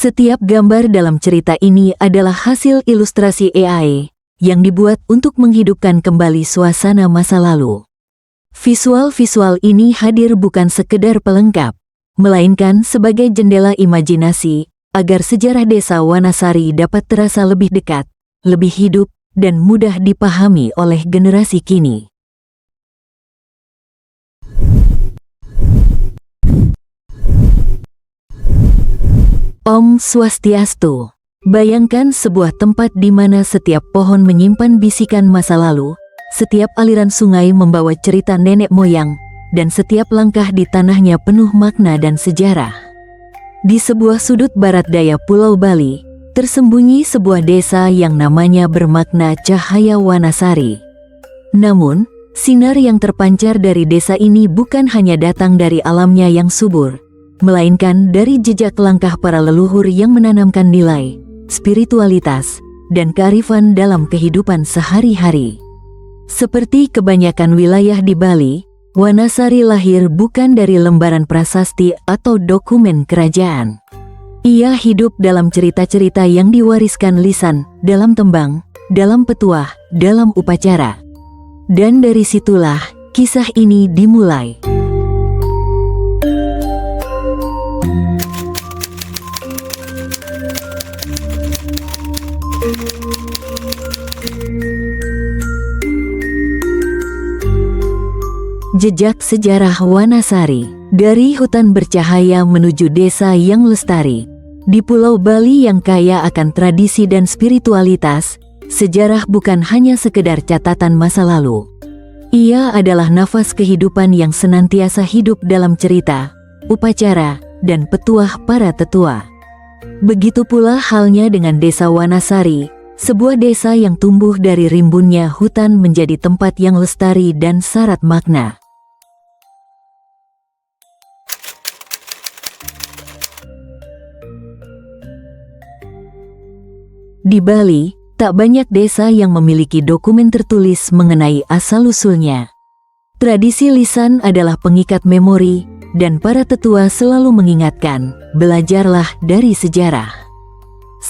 Setiap gambar dalam cerita ini adalah hasil ilustrasi AI yang dibuat untuk menghidupkan kembali suasana masa lalu. Visual-visual ini hadir bukan sekedar pelengkap, melainkan sebagai jendela imajinasi agar sejarah desa Wanasari dapat terasa lebih dekat, lebih hidup, dan mudah dipahami oleh generasi kini. Om Swastiastu. Bayangkan sebuah tempat di mana setiap pohon menyimpan bisikan masa lalu, setiap aliran sungai membawa cerita nenek moyang, dan setiap langkah di tanahnya penuh makna dan sejarah. Di sebuah sudut barat daya Pulau Bali, tersembunyi sebuah desa yang namanya bermakna Cahaya Wanasari. Namun, sinar yang terpancar dari desa ini bukan hanya datang dari alamnya yang subur, melainkan dari jejak langkah para leluhur yang menanamkan nilai, spiritualitas, dan kearifan dalam kehidupan sehari-hari. Seperti kebanyakan wilayah di Bali, Wanasari lahir bukan dari lembaran prasasti atau dokumen kerajaan. Ia hidup dalam cerita-cerita yang diwariskan lisan, dalam tembang, dalam petuah, dalam upacara. Dan dari situlah kisah ini dimulai. Jejak sejarah Wanasari. Dari hutan bercahaya menuju desa yang lestari. Di Pulau Bali yang kaya akan tradisi dan spiritualitas, sejarah bukan hanya sekedar catatan masa lalu. Ia adalah nafas kehidupan yang senantiasa hidup dalam cerita, upacara, dan petuah para tetua. Begitu pula halnya dengan desa Wanasari, sebuah desa yang tumbuh dari rimbunnya hutan menjadi tempat yang lestari dan syarat makna. Di Bali, tak banyak desa yang memiliki dokumen tertulis mengenai asal-usulnya. Tradisi lisan adalah pengikat memori, dan para tetua selalu mengingatkan, belajarlah dari sejarah.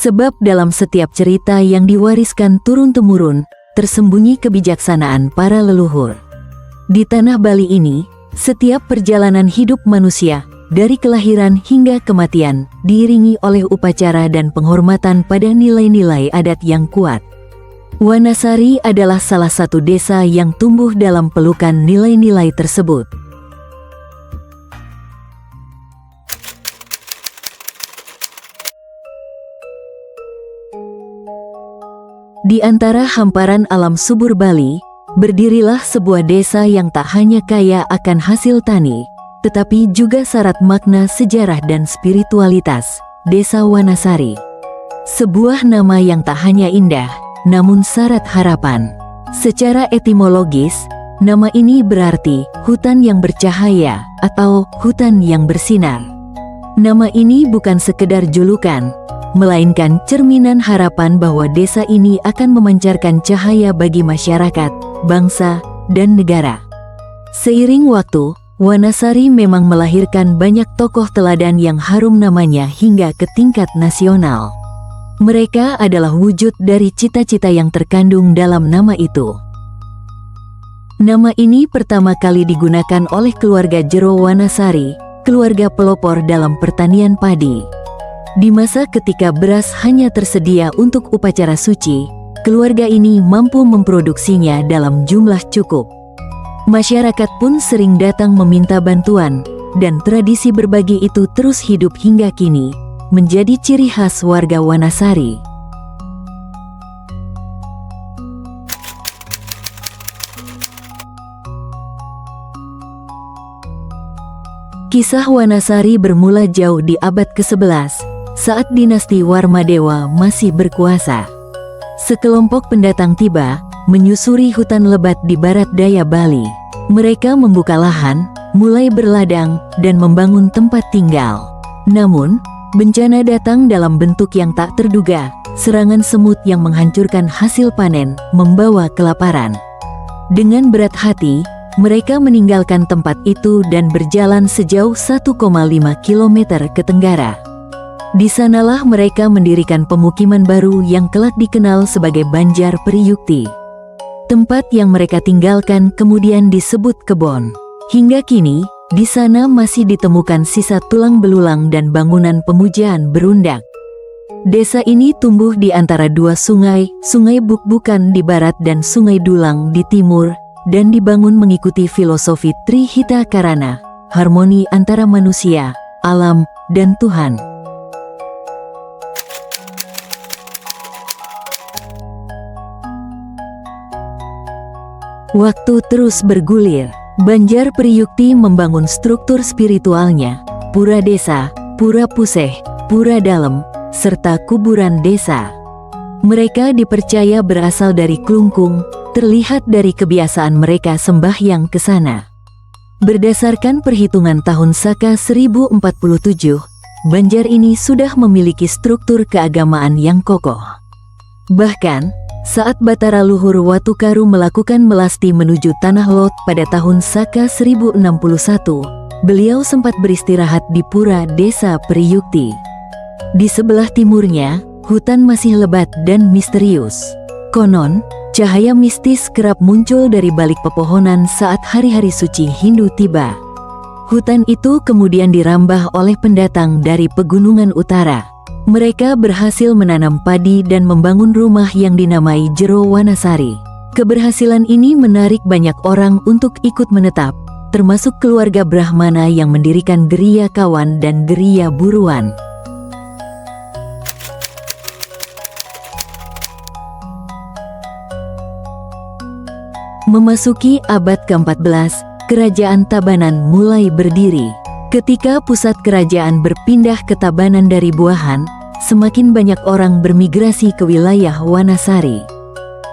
Sebab dalam setiap cerita yang diwariskan turun-temurun, tersembunyi kebijaksanaan para leluhur. Di tanah Bali ini, setiap perjalanan hidup manusia, dari kelahiran hingga kematian, diiringi oleh upacara dan penghormatan pada nilai-nilai adat yang kuat. Wanasari adalah salah satu desa yang tumbuh dalam pelukan nilai-nilai tersebut. Di antara hamparan alam subur Bali, berdirilah sebuah desa yang tak hanya kaya akan hasil tani, tetapi juga syarat makna sejarah dan spiritualitas, Desa Wanasari. Sebuah nama yang tak hanya indah, namun syarat harapan. Secara etimologis, nama ini berarti hutan yang bercahaya atau hutan yang bersinar. Nama ini bukan sekedar julukan, melainkan cerminan harapan bahwa desa ini akan memancarkan cahaya bagi masyarakat, bangsa, dan negara. Seiring waktu, Wanasari memang melahirkan banyak tokoh teladan yang harum namanya hingga ke tingkat nasional. Mereka adalah wujud dari cita-cita yang terkandung dalam nama itu. Nama ini pertama kali digunakan oleh keluarga Jero Wanasari, keluarga pelopor dalam pertanian padi. Di masa ketika beras hanya tersedia untuk upacara suci, keluarga ini mampu memproduksinya dalam jumlah cukup. Masyarakat pun sering datang meminta bantuan, dan tradisi berbagi itu terus hidup hingga kini, menjadi ciri khas warga Wanasari. Kisah Wanasari bermula jauh di abad ke-11, saat dinasti Warmadewa masih berkuasa. Sekelompok pendatang tiba, menyusuri hutan lebat di barat daya Bali. Mereka membuka lahan, mulai berladang, dan membangun tempat tinggal. Namun, bencana datang dalam bentuk yang tak terduga. Serangan semut yang menghancurkan hasil panen, membawa kelaparan. Dengan berat hati, mereka meninggalkan tempat itu dan berjalan sejauh 1,5 km ke tenggara. Di sanalah mereka mendirikan pemukiman baru yang kelak dikenal sebagai Banjar Priyukti. Tempat yang mereka tinggalkan kemudian disebut Kebon. Hingga kini, di sana masih ditemukan sisa tulang belulang dan bangunan pemujaan berundak. Desa ini tumbuh di antara dua sungai, Sungai Bukbukan di barat dan Sungai Dulang di timur, dan dibangun mengikuti filosofi Trihita Karana, harmoni antara manusia, alam, dan Tuhan. Waktu terus bergulir. Banjar Priyukti membangun struktur spiritualnya, pura desa, pura puseh, pura dalem, serta kuburan desa. Mereka dipercaya berasal dari Klungkung, terlihat dari kebiasaan mereka sembahyang ke sana. Berdasarkan perhitungan tahun Saka 1047, Banjar ini sudah memiliki struktur keagamaan yang kokoh. Bahkan, saat Batara Luhur Watukaru melakukan melasti menuju Tanah Lot pada tahun Saka 1061, beliau sempat beristirahat di pura desa Priyukti. Di sebelah timurnya, hutan masih lebat dan misterius. Konon, cahaya mistis kerap muncul dari balik pepohonan saat hari-hari suci Hindu tiba. Hutan itu kemudian dirambah oleh pendatang dari pegunungan utara. Mereka berhasil menanam padi dan membangun rumah yang dinamai Jero Wanasari. Keberhasilan ini menarik banyak orang untuk ikut menetap, termasuk keluarga Brahmana yang mendirikan Geria Kawan dan Geria Buruan. Memasuki abad ke-14, Kerajaan Tabanan mulai berdiri. Ketika pusat kerajaan berpindah ke Tabanan dari Buahan, semakin banyak orang bermigrasi ke wilayah Wanasari.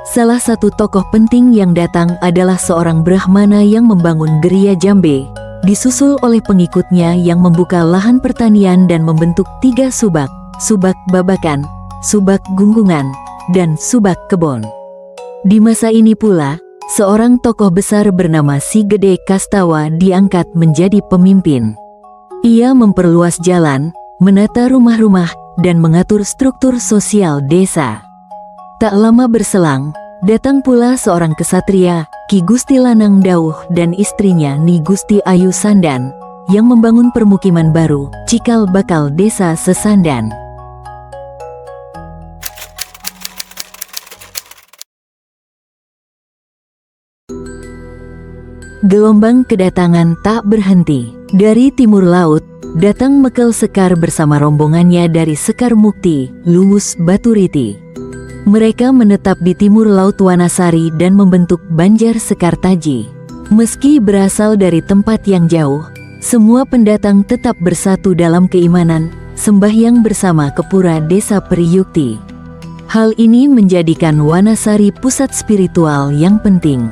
Salah satu tokoh penting yang datang adalah seorang Brahmana yang membangun Geria Jambe, disusul oleh pengikutnya yang membuka lahan pertanian dan membentuk 3 subak, Subak Babakan, Subak Gunggungan, dan Subak Kebon. Di masa ini pula, seorang tokoh besar bernama Si Gede Kastawa diangkat menjadi pemimpin. Ia memperluas jalan, menata rumah-rumah, dan mengatur struktur sosial desa. Tak lama berselang, datang pula seorang kesatria, Ki Gusti Lanang Dauh dan istrinya Ni Gusti Ayu Sandan, yang membangun permukiman baru, Cikal Bakal Desa Sesandan. Gelombang kedatangan tak berhenti. Dari timur laut, datang Mekel Sekar bersama rombongannya dari Sekar Mukti, Luwus Baturiti. Mereka menetap di timur laut Wanasari dan membentuk Banjar Sekartaji. Meski berasal dari tempat yang jauh, semua pendatang tetap bersatu dalam keimanan, sembahyang bersama ke pura desa Priyukti. Hal ini menjadikan Wanasari pusat spiritual yang penting.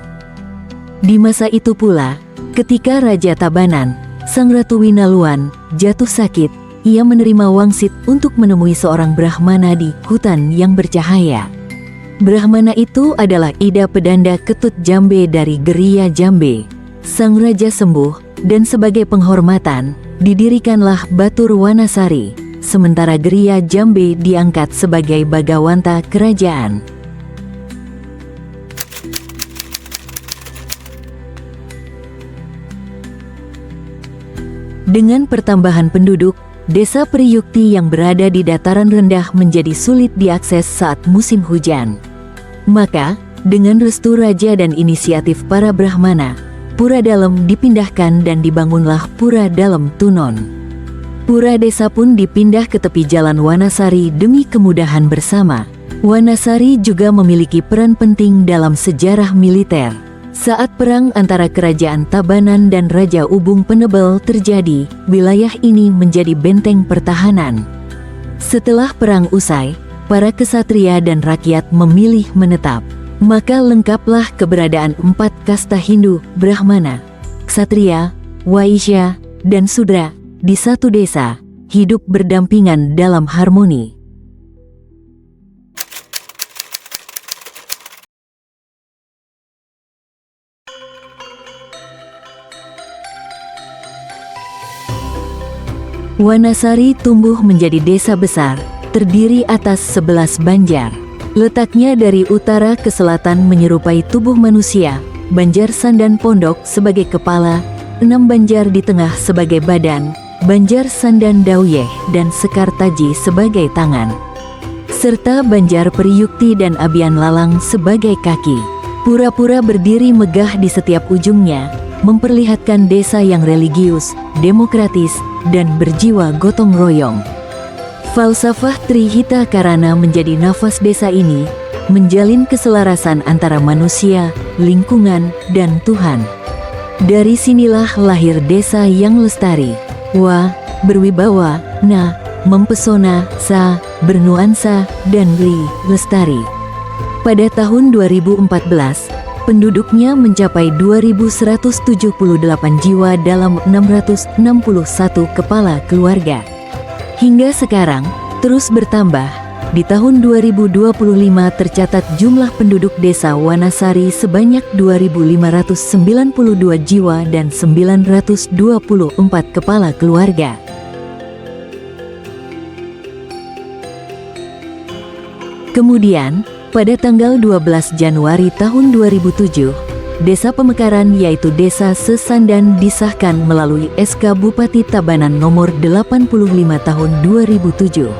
Di masa itu pula, ketika Raja Tabanan, Sang Ratu Winaluan, jatuh sakit, ia menerima wangsit untuk menemui seorang Brahmana di hutan yang bercahaya. Brahmana itu adalah Ida Pedanda Ketut Jambe dari Geria Jambe. Sang Raja sembuh, dan sebagai penghormatan, didirikanlah Batur Wanasari, sementara Geria Jambe diangkat sebagai Bagawanta kerajaan. Dengan pertambahan penduduk, desa Priyukti yang berada di dataran rendah menjadi sulit diakses saat musim hujan. Maka, dengan restu raja dan inisiatif para Brahmana, Pura Dalem dipindahkan dan dibangunlah Pura Dalem Tunon. Pura desa pun dipindah ke tepi jalan Wanasari demi kemudahan bersama. Wanasari juga memiliki peran penting dalam sejarah militer. Saat perang antara Kerajaan Tabanan dan Raja Ubung Penebel terjadi, wilayah ini menjadi benteng pertahanan. Setelah perang usai, para kesatria dan rakyat memilih menetap. Maka lengkaplah keberadaan 4 kasta Hindu, Brahmana, Ksatria, Waisya, dan Sudra, di satu desa, hidup berdampingan dalam harmoni. Wanasari tumbuh menjadi desa besar, terdiri atas 11 banjar. Letaknya dari utara ke selatan menyerupai tubuh manusia, Banjar Sandan Pondok sebagai kepala, 6 banjar di tengah sebagai badan, Banjar Sandan Dauyeh dan Sekar Taji sebagai tangan, serta Banjar Periyukti dan Abian Lalang sebagai kaki. Pura-pura berdiri megah di setiap ujungnya, memperlihatkan desa yang religius, demokratis, dan berjiwa gotong royong. Falsafah Trihita Karana menjadi nafas desa ini, menjalin keselarasan antara manusia, lingkungan, dan Tuhan. Dari sinilah lahir desa yang lestari. Wa, berwibawa, na, mempesona, sa, bernuansa, dan ri, lestari. Pada tahun 2014, penduduknya mencapai 2.178 jiwa dalam 661 kepala keluarga. Hingga sekarang, terus bertambah. Di tahun 2025 tercatat jumlah penduduk desa Wanasari sebanyak 2.592 jiwa dan 924 kepala keluarga. Kemudian, pada tanggal 12 Januari tahun 2007, Desa Pemekaran yaitu Desa Sesandan disahkan melalui SK Bupati Tabanan nomor 85 tahun 2007.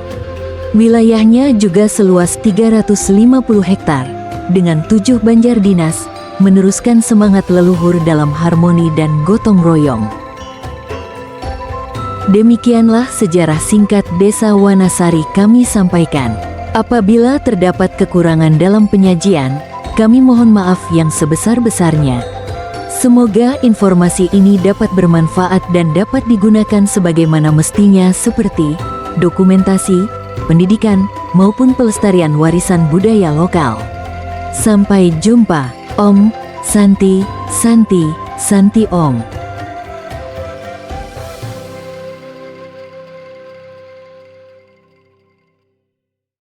Wilayahnya juga seluas 350 hektar, dengan 7 banjar dinas, meneruskan semangat leluhur dalam harmoni dan gotong royong. Demikianlah sejarah singkat Desa Wanasari kami sampaikan. Apabila terdapat kekurangan dalam penyajian, kami mohon maaf yang sebesar-besarnya. Semoga informasi ini dapat bermanfaat dan dapat digunakan sebagaimana mestinya seperti dokumentasi, pendidikan, maupun pelestarian warisan budaya lokal. Sampai jumpa. Om Santi, Santi, Santi Om.